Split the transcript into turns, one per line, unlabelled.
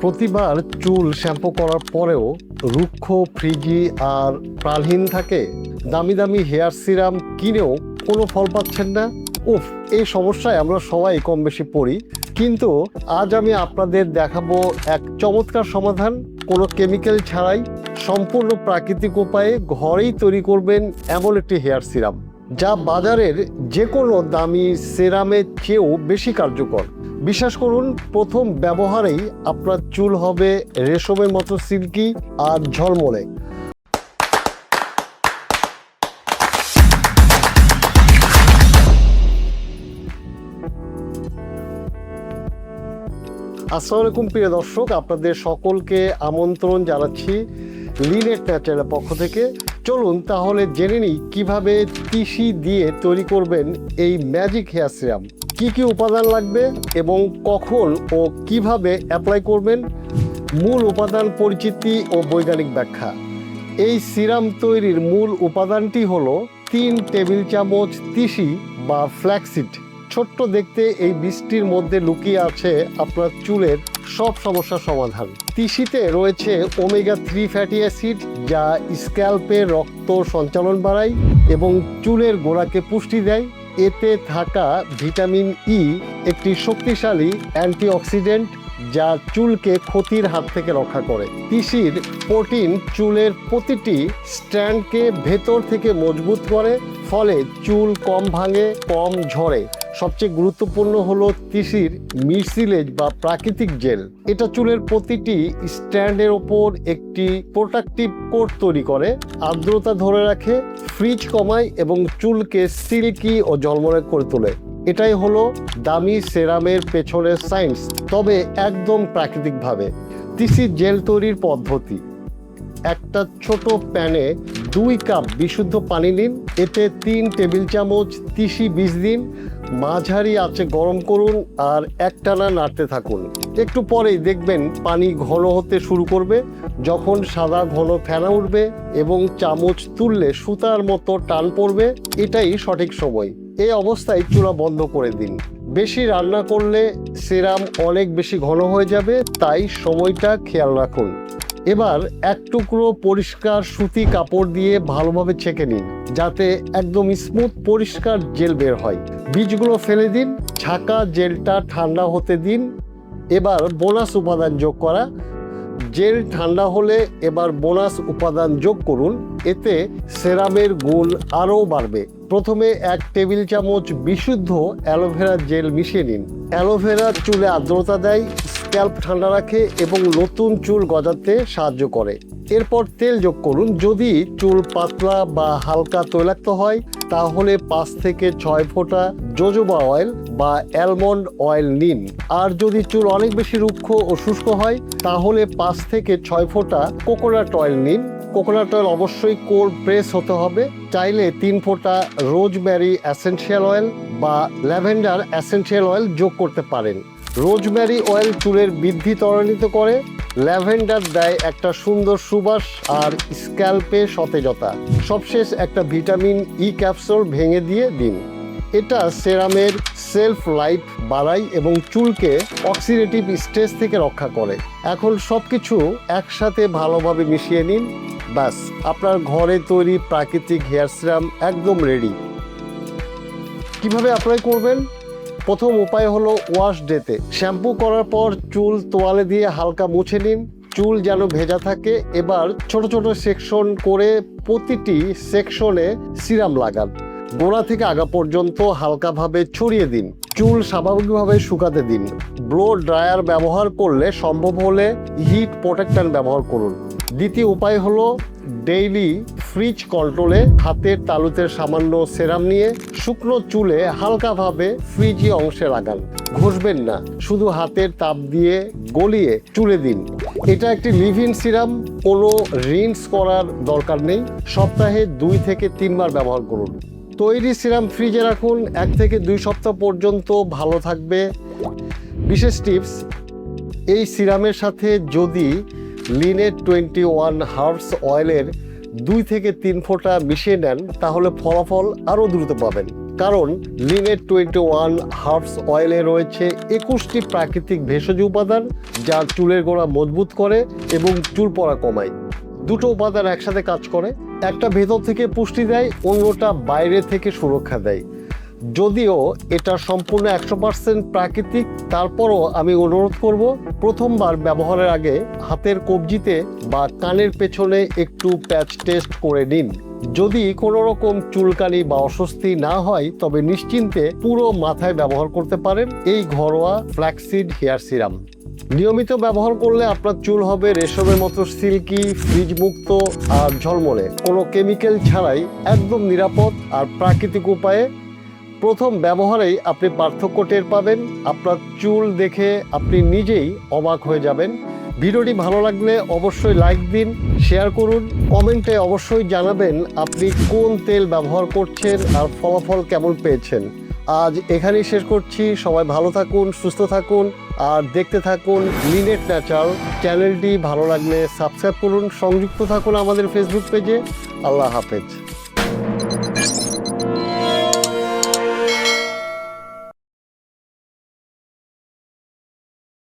প্রতিবার চুল শ্যাম্পু করার পরেও রুক্ষ, ফ্রিজি আর প্রাণহীন থাকে? দামি দামি হেয়ার সিরাম কিনেও কোনো ফল পাচ্ছেন না? উফ, এই সমস্যায় আমরা সবাই কম বেশি পড়ি। কিন্তু আজ আমি আপনাদের দেখাবো এক চমৎকার সমাধান। কোনো কেমিক্যাল ছাড়াই সম্পূর্ণ প্রাকৃতিক উপায়ে ঘরেই তৈরি করবেন এমন একটি হেয়ার সিরাম, যা বাজারের যে কোনো দামি সিরামের চেয়েও বেশি কার্যকর। বিশ্বাস করুন, প্রথম ব্যবহারেই আপনার চুল হবে রেশমের মতো সিল্কি আর ঝলমলে। আসসালামু আলাইকুম প্রিয় দর্শক, আপনাদের সকলকে আমন্ত্রণ জানাচ্ছি লিনেট ন্যাচারালের পক্ষ থেকে। চলুন তাহলে জেনে নিই কিভাবে তিসি দিয়ে তৈরি করবেন এই ম্যাজিক হেয়ার সিরাম। কি কি উপাদান লাগবে এবং কখন ও কিভাবে অ্যাপ্লাই করবেন, মূল উপাদান পরিচিতি ও বৈজ্ঞানিক ব্যাখ্যা। এই সিরাম তৈরির মূল উপাদানটি হলো 3 টেবিল চামচ তিসি বা ফ্ল্যাক্সিড। ছোট্ট দেখতে এই বীজটির মধ্যে লুকিয়ে আছে আপনার চুলের সব সমস্যার সমাধান। তিসিতে রয়েছে ওমেগা 3 ফ্যাটি অ্যাসিড, যা স্ক্যাল্পের রক্ত সঞ্চালন বাড়ায় এবং চুলের গোড়াকে পুষ্টি দেয়। এতে থাকা ভিটামিন ই একটি শক্তিশালী অ্যান্টিঅক্সিডেন্ট, যা চুলকে ক্ষতির হাত থেকে রক্ষা করে। তিসির প্রোটিন চুলের প্রতিটি স্ট্র্যান্ডকে ভেতর থেকে মজবুত করে, ফলে চুল কম ভাঙে, কম ঝরে। সবচেয়ে গুরুত্বপূর্ণ হলো তিসির মিসিলেজ বা প্রাকৃতিক জেল। এটা চুলের প্রতিটি স্ট্র্যান্ডের ওপর একটি প্রোটেক্টিভ কোট তৈরি করে, আর্দ্রতা ধরে রাখে, ফ্রিজ কমায় এবং চুলকে সিল্কি ও ঝলমলে করে তোলে। এটাই হলো দামি সেরামের পেছনের সায়েন্স, তবে একদম প্রাকৃতিকভাবে। তিসির জেল তৈরির পদ্ধতি: একটা ছোট প্যানে 2 কাপ বিশুদ্ধ পানি নিন। এতে 3 টেবিল চামচ তিসি বীজ দিন। মাঝারি আঁচে গরম করুন আর একটানা নাড়তে থাকুন। একটু পরেই দেখবেন পানি ঘন হতে শুরু করবে। যখন সাদা ঘন ফেনা উঠবে এবং চামচ তুললে সুতার মতো টান পড়বে, এটাই সঠিক সময়। এই অবস্থায় চুলা বন্ধ করে দিন। বেশি রান্না করলে সিরাম অনেক বেশি ঘন হয়ে যাবে, তাই সময়টা খেয়াল রাখুন। এবার এক টুকরো পরিষ্কার সুতি কাপড় দিয়ে ভালোভাবে ছেঁকে নিন, যাতে একদম স্মুথ পরিষ্কার জেল বের হয়। বীজগুলো ফেলে দিন, ছাকা জেলটা ঠান্ডা হতে দিন। এবার বোনাস উপাদান যোগ করা। জেল ঠান্ডা হলে এবার বোনাস উপাদান যোগ করুন, এতে সেরামের গুণ আরও বাড়বে। প্রথমে 1 টেবিল চামচ বিশুদ্ধ অ্যালোভেরা জেল মিশিয়ে নিন। অ্যালোভেরা চুলে আর্দ্রতা দেয়, স্ক্যাল্প ঠান্ডা রাখে এবং নতুন চুল গজাতে সাহায্য করে। এরপর তেল যোগ করুন। যদি চুল পাতলা বা হালকা তৈলাক্ত হয়, তাহলে 5 থেকে 6 ফোঁটা জোজোবা অয়েল বা অ্যালমন্ড অয়েল নিন। আর যদি চুল অনেক বেশি রুক্ষ ও শুষ্ক হয়, তাহলে 5 থেকে 6 ফোঁটা কোকোনাট অয়েল নিন। কোকোনাট অয়েল অবশ্যই কোল্ড প্রেস হতে হবে। চাইলে 3 ফোঁটা রোজমেরি এসেনশিয়াল অয়েল বা ল্যাভেন্ডার এসেনশিয়াল অয়েল যোগ করতে পারেন। রোজমেরি অয়েল চুলের বৃদ্ধি ত্বরান্বিত করে, ল্যাভেন্ডার দেয় একটা সুন্দর সুবাস আর স্ক্যাল্পে সতেজতা। সবশেষ একটা ভিটামিন ই ক্যাপসুল ভেঙে দিয়ে দিন। এটা সেরামের সেলফ লাইফ বাড়ায় এবং চুলকে অক্সিডেটিভ স্ট্রেস থেকে রক্ষা করে। এখন সবকিছু একসাথে ভালোভাবে মিশিয়ে নিন। ব্যাস, আপনার ঘরে তৈরি প্রাকৃতিক হেয়ার সিরাম একদম রেডি। কিভাবে অ্যাপ্লাই করবেন? প্রথম উপায় হলো ওয়াশ ডেতে। শ্যাম্পু করার পর চুল তোয়ালে দিয়ে হালকা মুছে নিন। চুল যেন ভেজা থাকে। এবার ছোট ছোট সেকশন করে প্রতিটি সেকশনে সিরাম লাগান। গোড়া থেকে আগা পর্যন্ত হালকাভাবে ছড়িয়ে দিন। চুল স্বাভাবিকভাবে শুকাতে দিন। ব্লো ড্রায়ার ব্যবহার করলে সম্ভব হলে হিট প্রোটেক্টর ব্যবহার করুন। দ্বিতীয় উপায় হলো ডেইলি ফ্রিজ কন্ট্রোলে হাতের তালুতে সামান্য সেরাম নিয়ে শুকনো চুলে হালকাভাবে ফ্রিজি অংশে লাগান। ঘষবেন না, শুধু হাতের তাপ দিয়ে গলিয়ে চুলে দিন। এটা একটি লিভ ইন সিরাম, কোনো রিন্স করার দরকার নেই। সপ্তাহে 2 থেকে 3 বার ব্যবহার করুন। তৈরি সিরাম ফ্রিজে রাখুন, 1 থেকে 2 সপ্তাহ পর্যন্ত ভালো থাকবে। বিশেষ টিপস: এই সিরামের সাথে যদি লিনেট 21 হার্বস অয়েলের 2 থেকে 3 ফোঁটা মিশিয়ে নেন, তাহলে ফলাফল আরও দ্রুত পাবেন। কারণ লিনেট 21 হার্বস অয়েলে রয়েছে 21টি প্রাকৃতিক ভেষজ উপাদান, যা চুলের গোড়া মজবুত করে এবং চুল পড়া কমায়। দুটো উপাদান একসাথে কাজ করে, একটা ভেতর থেকে পুষ্টি দেয়, অন্যটা বাইরে থেকে সুরক্ষা দেয়। যদিও এটা সম্পূর্ণ 100% প্রাকৃতিক, তারপরও আমি অনুরোধ করব প্রথমবার ব্যবহারের আগে হাতের কবজিতে বা কানের পেছনে একটু প্যাচ টেস্ট করে নিন। যদি কোনো রকম চুলকানি বা অস্বস্তি না হয় তবে নিশ্চিন্তে পুরো মাথায় ব্যবহার করতে পারেন এই ঘরোয়া ফ্ল্যাক্সিড হেয়ার সিরাম। নিয়মিত ব্যবহার করলে আপনার চুল হবে রেশমের মতো সিল্কি, ফ্রিজ মুক্ত আর ঝলমলে, কোনো কেমিক্যাল ছাড়াই একদম নিরাপদ আর প্রাকৃতিক উপায়ে। প্রথম ব্যবহারেই আপনি পার্থক্য টের পাবেন, আপনার চুল দেখে আপনি নিজেই অবাক হয়ে যাবেন। ভিডিওটি ভালো লাগলে অবশ্যই লাইক দিন, শেয়ার করুন, কমেন্টে অবশ্যই জানাবেন আপনি কোন তেল ব্যবহার করছেন আর ফলাফল কেমন পেয়েছেন। আজ এখানেই শেষ করছি। সবাই ভালো থাকুন, সুস্থ থাকুন আর দেখতে থাকুন লিনেট ন্যাচারাল। চ্যানেলটি ভালো লাগলে সাবস্ক্রাইব করুন, সংযুক্ত থাকুন আমাদের ফেসবুক পেজে। আল্লাহ হাফেজ।